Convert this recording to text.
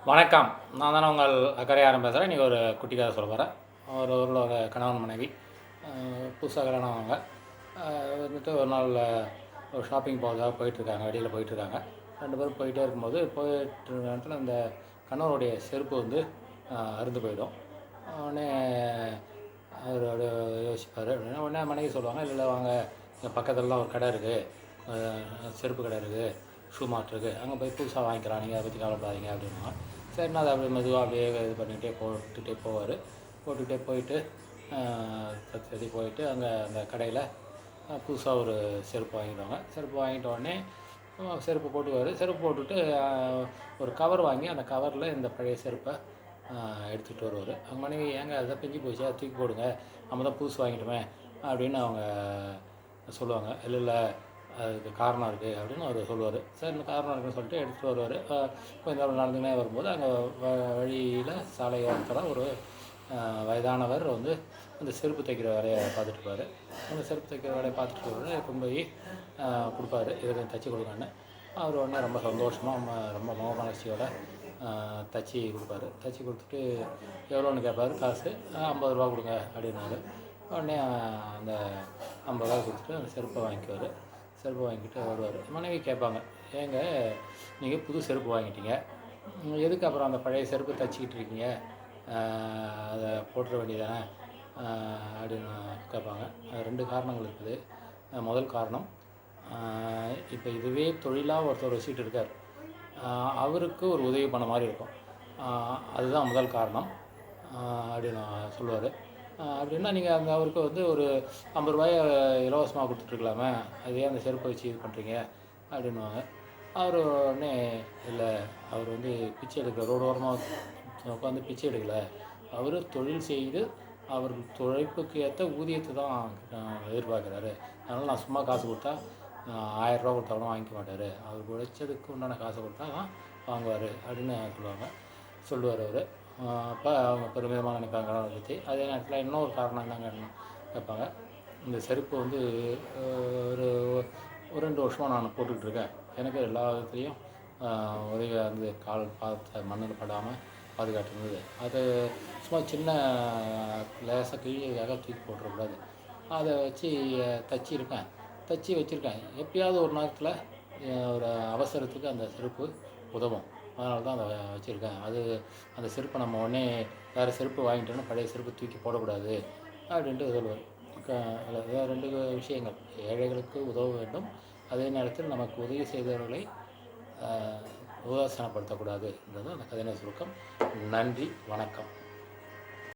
வணக்கம். நான் தானே உங்கள் அக்கறையாரம் பேசுகிறேன். இன்றைக்கி ஒரு குட்டி கதை சொல்ல போகிறேன். ஒரு ஊரில் ஒரு கணவன் மனைவி புதுசாக கல்யாணம் ஆனவங்க. வந்துட்டு ஒரு நாள் ஒரு ஷாப்பிங் போகிறதாக போயிட்டுருக்காங்க. வெளியில் போயிட்டுருக்காங்க. 2 பேரும் போயிட்டே இருக்கும்போது போயிட்டு நேரத்தில் அந்த கணவருடைய செருப்பு வந்து அறுந்து போயிடும். உடனே அவர் யோசிப்பார். உடனே மனைவி சொல்லுவாங்க, இல்லை வாங்க இங்கே பக்கத்துலலாம் ஒரு கடை இருக்குது, செருப்பு கடை இருக்குது, ஷூ மார்ட் இருக்குது, அங்கே போய் புதுசாக வாங்கிக்கலாம், நீங்கள் அதை பற்றி கவலைப்படாதீங்க அப்படின்னா. சரிண்ணா அதை அப்படி மெதுவாக அப்படியே இது பண்ணிகிட்டே போட்டுக்கிட்டே போயிட்டு சரி போயிட்டு அங்கே அந்த கடையில் புதுசாக ஒரு செருப்பு வாங்கிடுவாங்க. செருப்பு வாங்கிட்ட உடனே செருப்பு போட்டுக்குவார். செருப்பு போட்டுட்டு ஒரு கவர் வாங்கி அந்த கவரில் இந்த பழைய செருப்பை எடுத்துகிட்டு வருவார். அவங்க மனைவி, ஏங்க அதை பிஞ்சு போச்சு, அதை தூக்கி போடுங்க, நம்ம தான் புதுசு வாங்கிட்டோமே அப்படின்னு அவங்க சொல்லுவாங்க. இல்லை அதுக்கு காரணம் இருக்குது அப்படின்னு அவர் சொல்லுவார். சரி, இந்த காரணம் இருக்குன்னு சொல்லிட்டு எடுத்துகிட்டு வருவார். கொஞ்சம் நேரம் நடந்துக்கினே வரும்போது அங்கே வழியில் சாலையோரத்தில் ஒரு வயதானவர் வந்து அந்த செருப்பு தைக்கிற வேலையை பார்த்துட்ருப்பார். அந்த செருப்பு தைக்கிற வேலையை பார்த்துட்டு கொண்டு போய் கொடுப்பாரு, இதை தைச்சி கொடுங்கன்னு. அவர் உடனே ரொம்ப சந்தோஷமாக ரொம்ப முகமலர்ச்சியோட தைச்சி கொடுப்பாரு. தைச்சி கொடுத்துட்டு எவ்வளோன்னு கேட்பார். காசு 50 ரூபா கொடுங்க அப்படின்னாரு. உடனே அந்த 50 ரூபா கொடுத்துட்டு அந்த செருப்பை வாங்கிக்குவார். செருப்பு வாங்கிட்டு வருவார். மனைவி கேட்பாங்க, ஏங்க நீங்கள் புது செருப்பு வாங்கிட்டீங்க, எதுக்கு அப்புறம் அந்த பழைய செருப்பு தைச்சிக்கிட்டு இருக்கீங்க, அதை போட்டுற வேண்டியதானே அப்படின்னு கேட்பாங்க. 2 காரணங்கள் இருக்குது. முதல் காரணம், இப்போ இதுவே தொழிலாக ஒருத்தர் வச்சுக்கிட்டு இருக்கார், அவருக்கு ஒரு உதவி பண்ண மாதிரி இருக்கும், அதுதான் முதல் காரணம் அப்படின்னு சொல்லுவார். அப்படின்னா நீங்கள் அந்த அவருக்கு வந்து ஒரு 50 ரூபாயை இலவசமாக கொடுத்துட்ருக்கலாமே, அதே அந்த செருப்பை வச்சு இது பண்ணுறீங்க அப்படின்வாங்க. அவர் உடனே, இல்லை அவர் வந்து பிச்சை எடுக்கல, ரோடு ஓரமாக உட்காந்து பிச்சை எடுக்கலை, அவர் தொழில் செய்து அவர் உழைப்புக்கு ஏற்ற ஊதியத்தை தான் எதிர்பார்க்குறாரு, அதனால் நான் சும்மா காசு கொடுத்தா 1000 ரூபா கொடுத்தாலும் வாங்கிக்க மாட்டார், அவர் உழைச்சதுக்கு உண்டான காசை கொடுத்தா தான் வாங்குவார் அப்படின்னு சொல்லுவார் அவர். அப்போ அவங்க பெருமிதமாக நினைப்பாங்க கணவனை பற்றி. அதே நேரத்தில் இன்னொரு காரணம் என்னங்க கேட்பாங்க, இந்த செருப்பு வந்து ஒரு 2 வருஷமாக நான் போட்டுக்கிட்டுருக்கேன், எனக்கு எல்லா விதத்துலேயும் உதவியாக இருந்து கால் பார்த்த மண்ணில் படாமல் பாதுகாத்துருந்தது, அது சும்மா சின்ன லேசாக கீழேயாக தூக்கி போட்டுறக்கூடாது, அதை வச்சு தச்சு வச்சுருக்கேன், எப்பயாவது ஒரு நேரத்தில் ஒரு அவசரத்துக்கு அந்த செருப்பு உதவும், அதனால தான் அதை வச்சுருக்கேன், அந்த செருப்பை நம்ம உடனே வேறு செருப்பு வாங்கிட்டோன்னா பழைய செருப்பு தூக்கி போடக்கூடாது அப்படின்ட்டு சொல்லுவார். 2 விஷயங்கள், ஏழைகளுக்கு உதவ வேண்டும், அதே நேரத்தில் நமக்கு உதவி செய்தவர்களை உதாசீனப்படுத்தக்கூடாதுன்றது அந்த கதையின் சுருக்கம். நன்றி, வணக்கம்.